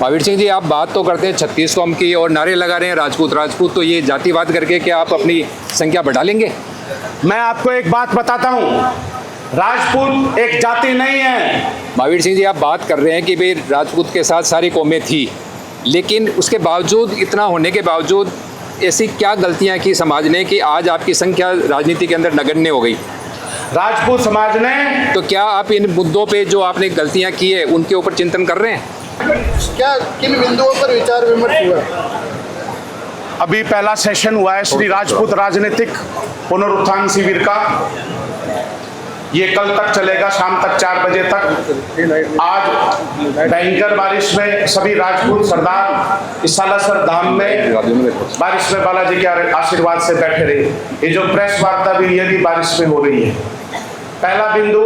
महावीर सिंह जी, आप बात तो करते हैं 36 कौम की और नारे लगा रहे हैं राजपूत राजपूत, तो ये जातिवाद करके क्या आप अपनी संख्या बढ़ा लेंगे? मैं आपको एक बात बताता हूँ, राजपूत एक जाति नहीं है। महावीर सिंह जी, आप बात कर रहे हैं कि भाई राजपूत के साथ सारी कौमें थी, लेकिन उसके बावजूद, इतना होने के बावजूद ऐसी क्या गलतियां की समाज ने कि आज आपकी संख्या राजनीति के अंदर नगण्य हो गई? राजपूत समाज ने तो क्या आप इन मुद्दों पे जो आपने गलतियां की है उनके ऊपर चिंतन कर रहे हैं? क्या किन बिंदुओं पर विचार विमर्श हुआ? अभी पहला सेशन हुआ है श्री राजपूत राजनीतिक पुनरुत्थान शिविर का। ये कल तक चलेगा, शाम तक 4 बजे तक। आज भयंकर बारिश में सभी राजपूत सरदार इस सालासर धाम में बारिश में बालाजी के आशीर्वाद से बैठे रहे। ये जो प्रेस वार्ता भी ये भी बारिश में हो रही है। पहला बिंदु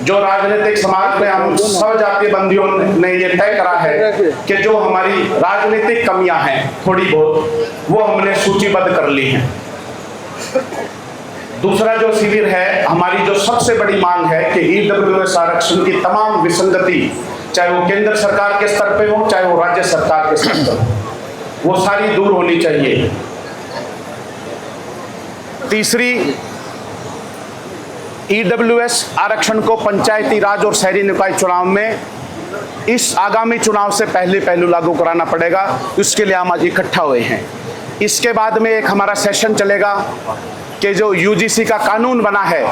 जो राजनीतिक समाज में हम सब जातीय बंदियों ने ये तय करा है कि जो हमारी राजनीतिक कमियां हैं थोड़ी बहुत, वो हमने सूचीबद्ध कर ली हैं। दूसरा जो शिविर है, हमारी जो सबसे बड़ी मांग है कि ईडब्ल्यूएस आरक्षण की तमाम विसंगति, चाहे वो केंद्र सरकार के स्तर पे हो चाहे वो राज्य सरकार के स्तर पर हो, वो सारी दूर होनी चाहिए। तीसरी, ईडब्ल्यूएस आरक्षण को पंचायती राज और शहरी निकाय चुनाव में इस आगामी चुनाव से पहले लागू कराना पड़ेगा। इसके लिए हम आज इकट्ठा हुए हैं। इसके बाद में एक हमारा सेशन चलेगा कि जो यूजीसी का कानून बना है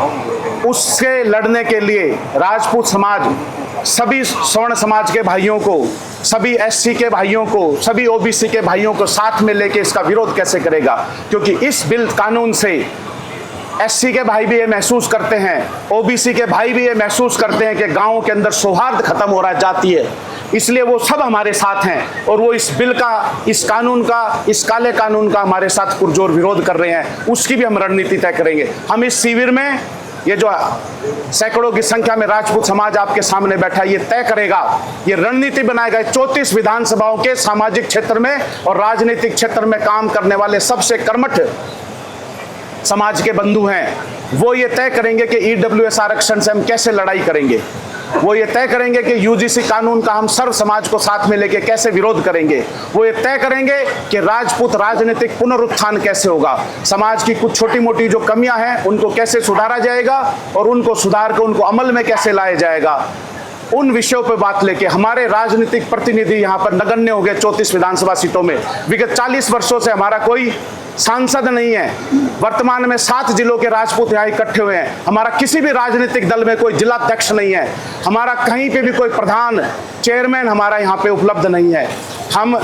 उससे लड़ने के लिए राजपूत समाज सभी स्वर्ण समाज के भाइयों को, सभी एससी के भाइयों को, सभी ओबीसी के भाइयों को साथ में लेके इसका विरोध कैसे करेगा? क्योंकि इस बिल कानून से एससी के भाई भी ये महसूस करते हैं, ओबीसी के भाई भी ये महसूस करते हैं कि गांवों के अंदर सौहार्द खत्म हो रहा जाती है। इसलिए वो सब हमारे साथ हैं और वो इस बिल का, इस कानून का, इस काले कानून का हमारे साथ पुरजोर विरोध कर रहे हैं। उसकी भी हम रणनीति तय करेंगे। हम इस शिविर में ये जो सैकड़ों की संख्या में राजपूत समाज आपके सामने बैठा, ये तय करेगा, ये रणनीति बनाएगा। 34 विधानसभाओं के सामाजिक क्षेत्र में और राजनीतिक क्षेत्र में काम करने वाले सबसे कर्मठ समाज के बंधु हैं, वो ये तय करेंगे कि ईडब्ल्यूएस आरक्षण से हम कैसे लड़ाई करेंगे। वो ये तय करेंगे कि यूजीसी कानून का हम सर्व समाज को साथ में लेके कैसे विरोध करेंगे। वो ये तय करेंगे कि राजपूत राजनीतिक पुनरुत्थान कैसे होगा, समाज की कुछ छोटी मोटी जो कमियां हैं उनको कैसे सुधारा जाएगा और उनको सुधार कर उनको अमल में कैसे लाया जाएगा। उन विषयों पर बात लेके हमारे राजनीतिक प्रतिनिधि यहाँ पर नगण्य हो गए 34 विधानसभा सीटों में। विगत 40 वर्षों से हमारा कोई सांसद नहीं है। वर्तमान में 7 जिलों के राजपूत यहाँ इकट्ठे हुए हैं। हमारा किसी भी राजनीतिक दल में कोई जिलाध्यक्ष नहीं है। हमारा कहीं पे भी कोई प्रधान, चेयरमैन हमारा यहाँ पे उपलब्ध नहीं है। हम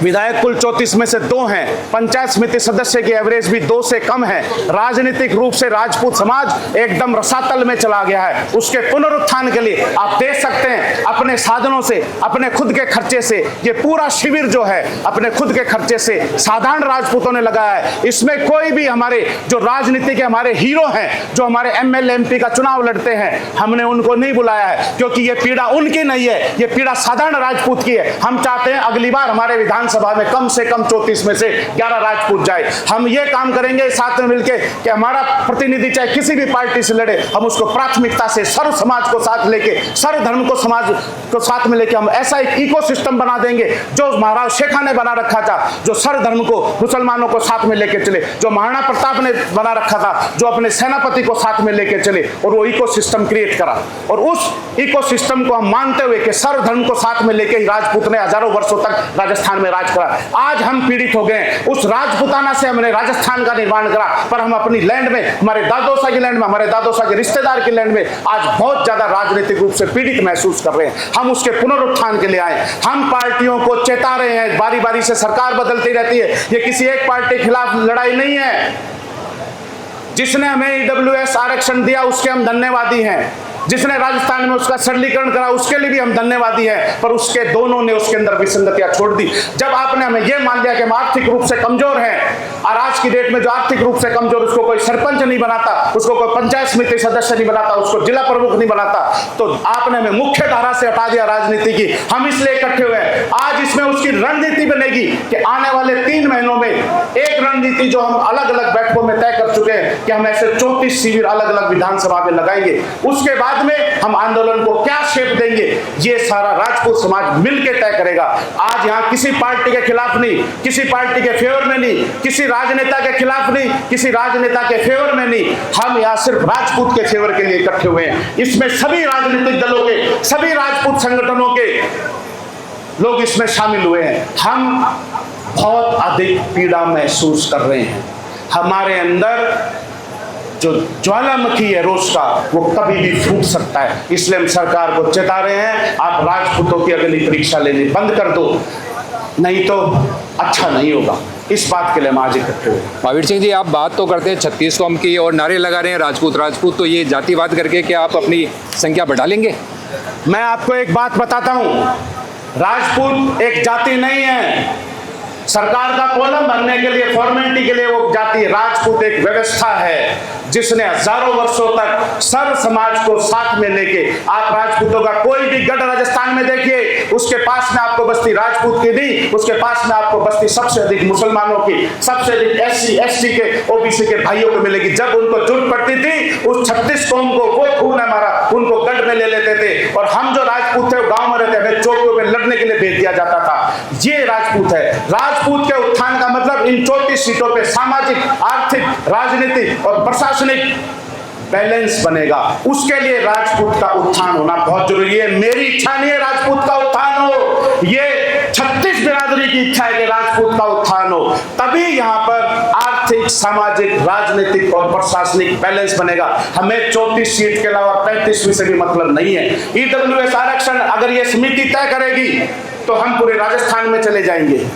विधायक कुल 34 में से 2 हैं। पंचायत समिति सदस्य की एवरेज भी 2 से कम है। राजनीतिक रूप से राजपूत समाज एकदम रसातल में चला गया है। उसके पुनरुत्थान के लिए आप देख सकते हैं अपने साधनों से, अपने खुद के खर्चे से, ये पूरा शिविर जो है अपने खुद के खर्चे से साधारण राजपूतों ने लगाया है। इसमें कोई भी हमारे जो राजनीति के हमारे हीरो हैं, जो हमारे एमएलए एमपी का चुनाव लड़ते हैं, हमने उनको नहीं बुलाया है, क्योंकि ये पीड़ा उनकी नहीं है, ये पीड़ा साधारण राजपूत की है। हम चाहते हैं अगली बार हमारे विधानसभा में कम से कम 34 में से 11 राजपूत जाए। हम ये काम करेंगे साथ में मिलकर कि हमारा प्रतिनिधि चाहे किसी भी पार्टी से लड़े, हम उसको प्राथमिकता से सर्व समाज को साथ लेके, सर्व धर्म को समाज को साथ में लेके हम ऐसा एक इकोसिस्टम बना देंगे जो महाराज शेखा ने बना रखा था, जो सर्व धर्म को, मुसलमानों को साथ में लेके चले, जो महाराणा प्रताप ने बना रखा था, जो अपने सेनापति को साथ में लेके चले और वो इकोसिस्टम क्रिएट करा। और उस इकोसिस्टम को हम मानते हुए कि सर्व धर्म को साथ में लेके ही राजपूत ने हजारों वर्षों तक राजस्थान में राज करा। आज हम पीड़ित हो गए, उस राजपूताना से हमने राजस्थान का निर्माण करा, पर हम अपनी लैंड में, हमारे दादोसा की लैंड में, हमारे दादोसा के रिश्तेदार की लैंड में आज बहुत ज्यादा राजनीतिक रूप से पीड़ित महसूस कर रहे हैं। हम उसके पुनरुत्थान के लिए आए। हम पार्टियों को चेता रहे हैं, बारी बारी से सरकार बदलती रहती है, ये किसी एक पार्टी के खिलाफ लड़ाई नहीं है। जिसने हमें ईडब्ल्यूएस आरक्षण दिया उसके हम धन्यवादी हैं, जिसने राजस्थान में उसका सरलीकरण करा उसके लिए भी हम धन्यवादी हैं, पर उसके दोनों ने उसके अंदर विसंगतियां छोड़ दी। जब आपने हमें यह मान लिया कि हम आर्थिक रूप से कमजोर हैं, और आज की डेट में जो आर्थिक रूप से कमजोर, उसको कोई सरपंच नहीं बनाता, उसको कोई पंचायत समिति सदस्य नहीं बनाता, उसको जिला प्रमुख नहीं बनाता, तो आपने हमें मुख्य धारा से हटा दिया राजनीति की। हम इसलिए इकट्ठे हुए हैं। आज इसमें उसकी रणनीति बनेगी कि आने वाले 3 महीनों में एक रणनीति जो हम अलग अलग बैठकों में तय कर चुके हैं कि हम ऐसे 34 शिविर अलग अलग विधानसभा में लगाएंगे। उसके बाद में हम आंदोलन को क्या शेप देंगे, ये सारा राजपूत समाज मिलकर तय करेगा। आज यहाँ किसी पार्टी के खिलाफ नहीं, किसी पार्टी के फेवर में नहीं, किसी राजनेता के खिलाफ नहीं, किसी राजनेता के फेवर में नहीं, हम यहाँ सिर्फ राजपूत के फेवर के लिए इकट्ठे हुए हैं। इसमें सभी राजनीतिक दलों के, सभी राजपूत संगठनों के लोग इसमें शामिल हुए हैं। हम बहुत अधिक पीड़ा महसूस कर रहे हैं। हमारे अंदर जो ज्वालामुखी है रोष का, वो कभी भी फूट सकता है। इसलिए हम सरकार को चेता रहे हैं, आप राजपूतों की अगली परीक्षा लेनी बंद कर दो, नहीं तो अच्छा नहीं होगा। इस बात के लिए हम आज इकट्ठे हुए। महावीर सिंह जी, आप बात तो करते हैं 36 कौम की और नारे लगा रहे हैं राजपूत राजपूत, तो ये जातिवाद करके क्या आप अपनी संख्या बढ़ा लेंगे? मैं आपको एक बात बताता हूं, राजपूत एक जाति नहीं है। सरकार का कॉलम भरने के लिए, फॉर्मेलिटी के लिए वो जाति, राजपूत एक व्यवस्था है जिसने हजारों वर्षों तक सर्व समाज को साथ में लेके, आप राजपूतों का कोई भी गढ़ राजस्थान में देखिए, उसके पास में आपको बस्ती राजपूत की नहीं, उसके पास में आपको बस्ती सबसे अधिक मुसलमानों की, सबसे अधिक SC ST के, OBC के भाइयों को मिलेगी। जब उनको जरूरत पड़ती थी उस 36 कौम को, वो खून हमारा, उनको गढ़ में ले लेते थे और हम जो राजपूत थे गांव में रहते, हमें चौकियों में लड़ने के लिए भेज दिया जाता था। ये राजपूत है। राजपूत के उत्थान का मतलब इन 34 सीटों पे सामाजिक, आर्थिक, राजनीतिक और प्रशासनिक बैलेंस बनेगा। उसके लिए राजपूत का उत्थान होना बहुत जरूरी है। मेरी इच्छा नहीं है राजपूत का उत्थान हो, ये 36 बिरादरी की इच्छा है कि राजपूत का उत्थान हो, तभी यहाँ पर आर्थिक, सामाजिक, राजनीतिक और प्रशासनिक बैलेंस बनेगा। हमें 34 सीट के अलावा 35वीं से भी मतलब नहीं है। EWS आरक्षण अगर ये समिति तय करेगी तो हम पूरे राजस्थान में चले जाएंगे।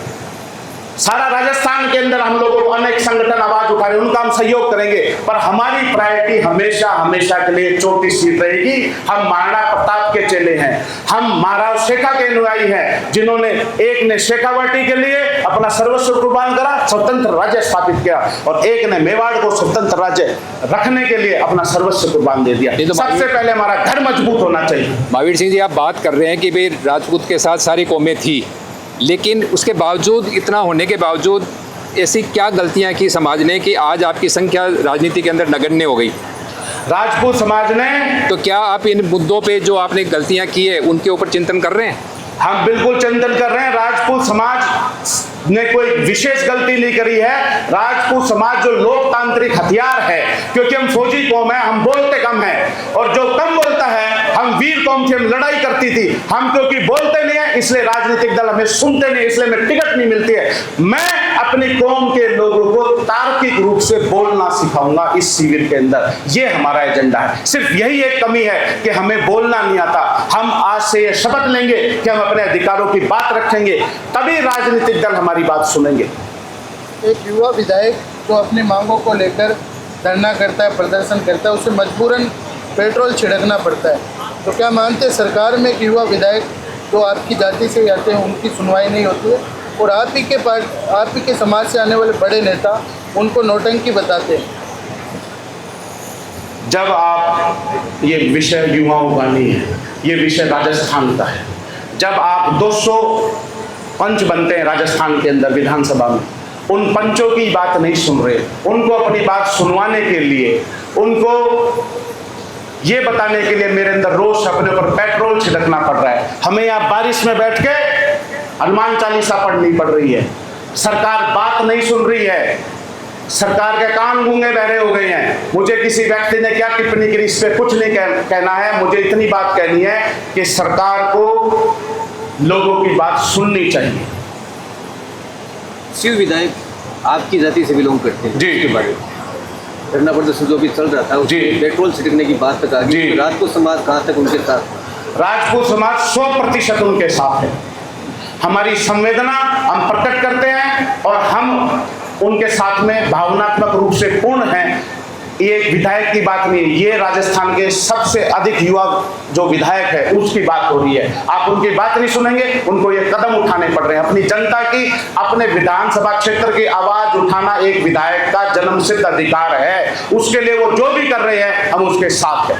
सारा राजस्थान के अंदर हम लोगों को अनेक संगठन आवाज उठा रहे हैं, उनका हम सहयोग करेंगे, पर हमारी प्रायोरिटी हमेशा हमेशा के लिए 34 सीट रहेगी। हम महाराणा प्रताप के चेले हैं, हम महाराव शेखा के अनुयायी हैं, जिन्होंने, एक ने शेखावाटी के लिए अपना सर्वस्व कुर्बान करा, स्वतंत्र राज्य स्थापित किया, और एक ने मेवाड़ को स्वतंत्र राज्य रखने के लिए अपना सर्वस्व कुर्बान दे दिया। तो सबसे पहले हमारा घर मजबूत होना चाहिए। महावीर सिंह जी, आप बात कर रहे हैं कि भाई राजपूत के साथ सारी कौमें थी, लेकिन उसके बावजूद, इतना होने के बावजूद ऐसी क्या गलतियां की समाज ने कि आज आपकी संख्या राजनीति के अंदर नगण्य हो गई? राजपूत समाज ने, तो क्या आप इन मुद्दों पे जो आपने गलतियां की है उनके ऊपर चिंतन कर रहे हैं? हम बिल्कुल चिंतन कर रहे हैं। राजपूत समाज ने कोई विशेष गलती नहीं करी है। राजपूत समाज जो लोकतांत्रिक हथियार है, क्योंकि हम फौजी कौम है, हम बोलते कम है, और जो कम बोलता है, हम वीर कौम थी, हम लड़ाई करती थी। हम क्योंकि बोलते नहीं है, इसलिए राजनीतिक दल हमें सुनते नहीं, इसलिए हमें टिकट नहीं मिलती है। मैं अपनी कौम के लोगों को तार्किक रूप से बोलना सिखाऊंगा इस शिविर के अंदर। ये हमारा एजेंडा है। सिर्फ यही एक कमी है कि हमें बोलना नहीं आता। हम आज से ये शपथ लेंगे कि हम अपने अधिकारों की बात रखेंगे, तभी राजनीतिक दल हमारी बात सुनेंगे। एक युवा विधायक जो अपनी मांगों को लेकर धरना करता है, प्रदर्शन करता है, उसे मजबूरन पेट्रोल छिड़कना पड़ता है। तो क्या मानते हैं सरकार में कि युवा विधायक जो आपकी जाति से आते हैं उनकी सुनवाई नहीं होती है, और आप ही के समाज से आने वाले बड़े नेता उनको नौटंकी बताते हैं? जब आप, ये विषय युवाओं का नहीं है, ये विषय राजस्थान का है। जब आप 200 पंच बनते हैं राजस्थान के अंदर विधानसभा में, उन पंचों की बात नहीं सुन रहे, उनको अपनी बात सुनवाने के लिए, उनको ये बताने के लिए मेरे अंदर रोज अपने ऊपर पेट्रोल छिड़कना पड़ रहा है। हमें यहाँ बारिश में बैठ के हनुमान चालीसा पढ़नी पड़ रही है। सरकार बात नहीं सुन रही है, सरकार के कान गूंगे बहरे हो गए हैं। मुझे किसी व्यक्ति ने क्या टिप्पणी की, इस पे कुछ नहीं कहना है। मुझे इतनी बात कहनी है कि सरकार को लोगों की बात सुननी चाहिए। शिव विधायक आपकी जाति से बिलोंग करते हैं जी, के बारे में धरना प्रदर्शन जो भी चल रहा था, जी, पेट्रोल छिड़कने की बात तक आ गई। तो राजपूत समाज कहाँ तक उनके साथ? राजपूत समाज 100% उनके साथ है। हमारी संवेदना हम प्रकट करते हैं और हम उनके साथ में भावनात्मक रूप से पूर्ण हैं। ये एक विधायक की बात नहीं है, ये राजस्थान के सबसे अधिक युवा जो विधायक है उसकी बात हो रही है। आप उनकी बात नहीं सुनेंगे, उनको ये कदम उठाने पड़ रहे हैं। अपनी जनता की, अपने विधानसभा क्षेत्र की आवाज उठाना एक विधायक का जन्मसिद्ध अधिकार है। उसके लिए वो जो भी कर रहे हैं हम उसके साथ हैं।